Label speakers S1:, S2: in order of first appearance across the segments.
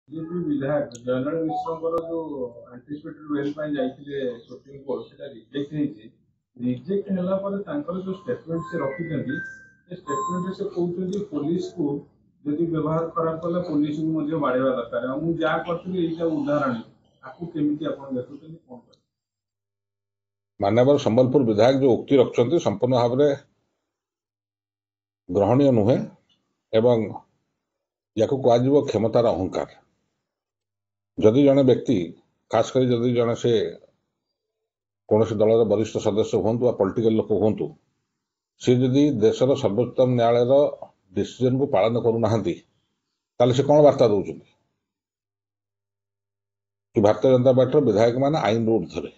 S1: BJP विधायक जयनारायण मिश्र जो आंटीसिपेटेड bell जाइए सुप्रीम कोर्ट से रिजेक्ट है जो स्टेटमेंट से रखिंट स्टेटमेंट से कहते पुलिस को जदि व्यवहार खराब कला पुलिस को बाड़ेवा दरकार मुझे जहाँ करी उदाहरण आपको केमी आप देखुं कौन
S2: माननीय संबलपुर विधायक जो उक्ति रखुच्च संपूर्ण भाव में ग्रहणीय नुहे एवं या कह क्षमतार अहंकार। जदि जड़े व्यक्ति खासकर जदि जड़े से कौन दलर वरिष्ठ सदस्य हूँ पॉलिटिकल लोक हूँ सी जदि देशर सर्वोच्चतम न्यायालय डिसीजन को पालन करना से कौन वार्ता दौरान कि भारतीय जनता पार्टी विधायक मान आईन ऊर्ध्वे।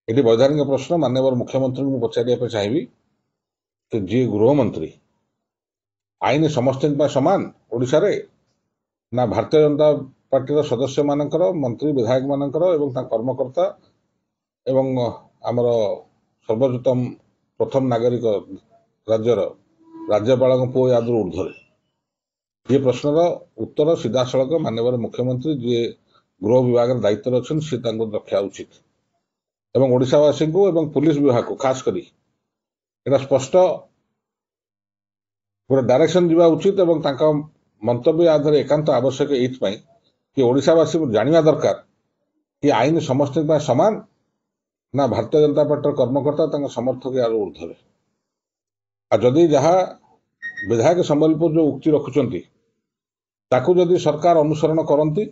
S2: ये वैधानिक प्रश्न माननीय मुख्यमंत्री को पचार चाहिए कि जी गृहमंत्री आईन समस्त सामान ओडिशा रे ना भारतीय जनता पार्टी सदस्य मानकर मंत्री विधायक मानकर एवं कर्मकर्ता एवं आमर सर्वोच्चतम प्रथम नागरिक राज्यर राज्यपाल पुओ याद ऊर्ध्वे। ये प्रश्नर उत्तर सीधा सड़क माननीय मुख्यमंत्री जी गृह विभाग दायित्व अच्छे सी रखा उचित एवं ओडिशावासी को एवं पुलिस विभाग को खास करी एटा स्पष्ट गोटे डायरेक्शन दिवा उचित एवं मंतव्य आधार एकांत आवश्यक ये कि ओडिशावासी जानिया दरकार कि आईन समस्त सामान ना भारतीय जनता पार्टी कर्मकर्ता समर्थक यार ऊर्ध्वे। जदि जहाँ विधायक संबलपुर जो उक्ति रखुच्च ताकू जदि सरकार अनुसरण करती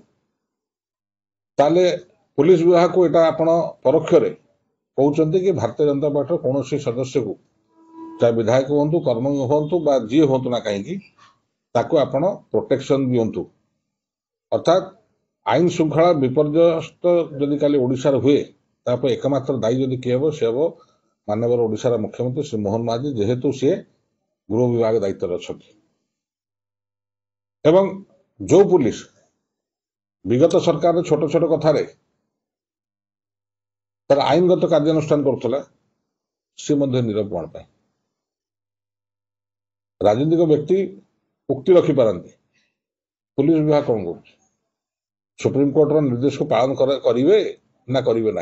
S2: ताले पुलिस विभाग को यहाँ आपण परोक्ष कहते कि भारतीय जनता पार्टी कौन सदस्य को चाहे विधायक हूँ कर्मी हूँ जी हूँ ना कहीं आपण प्रोटेक्शन दिंतु। अर्थात आईन श्रृंखला विपर्यस्त जदि काली ओडिशा हुए तापर एकमात्र दायी जदि किए हे सी हम माननीय ओडिशा मुख्यमंत्री श्री मोहन महाजी जेहेतु सी गृह विभाग दायित्व अच्छा एवं जो पुलिस विगत सरकार छोट छोट कथार तार आईनगत कार्यानुष्ठान करुला सी नीरव कौन पाए। राजनीतिक व्यक्ति उक्ति रखिपारती पुलिस विभाग कौन कर सुप्रीम कोर्टर निर्देश को पालन करेंगे ना करेंगे ना।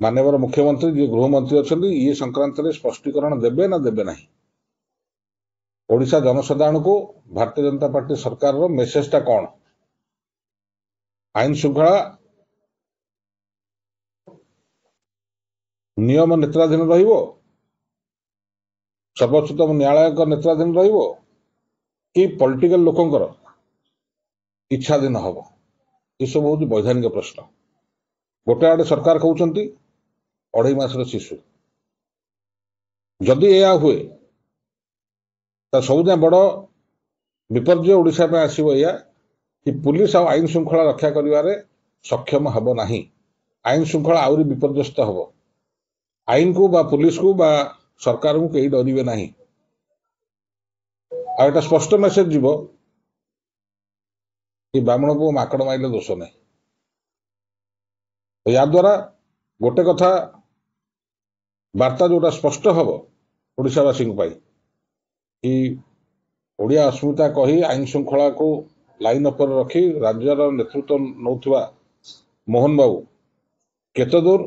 S2: माननीय मुख्यमंत्री जी गृहमंत्री अच्छा ये संक्रांत में स्पष्टीकरण देवे ना देवे ना। ओडिशा जनसाधारण को भारतीय जनता पार्टी सरकार रो मेसेजटा कौन आईन श्रृंखला नियम नेत्राधीन रहिबो सर्वोच्चतम न्यायालय नेत्राधीन रहिबो कि पॉलिटिकल लोकंकर इच्छाधीन हम ये सब हूँ वैधानिक प्रश्न। गोटे आड़े सरकार कहते 2.5 मासर शिशु जदि यह हुए तो सबुजा बड़ विपर्य ओडिशा में आसो या कि पुलिस आईन श्रृंखला रक्षा करिवारे सक्षम हब नाही। आईन श्रृंखला आउरी विपर्यस्त हब आईन को बा पुलिस को बा सरकार को कहीं डरवे ना। आटा स्पष्ट मेसेज जीव कि ब्राह्मण को माकड़ माइले दोष नहीं। तो या द्वारा गोटे कथा वार्ता जोटा स्पष्ट हम ओडिशावासी कि ओडिया अस्मिता कही आईन श्रृंखला को लाइन अपर रखी राज्यर नेतृत्व नौथुवा मोहन बाबू केते दूर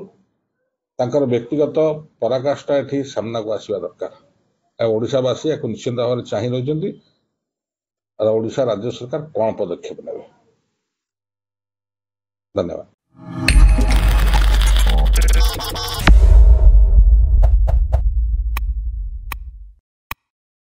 S2: तांकर व्यक्तिगत पराकाष्ठा एठी सामना को आसवा दरकार। ओडिशावासी या निश्चिंत भाव में चाह रही ओडिशा राज्य सरकार कौन पदक्षेप नेबे। धन्यवाद।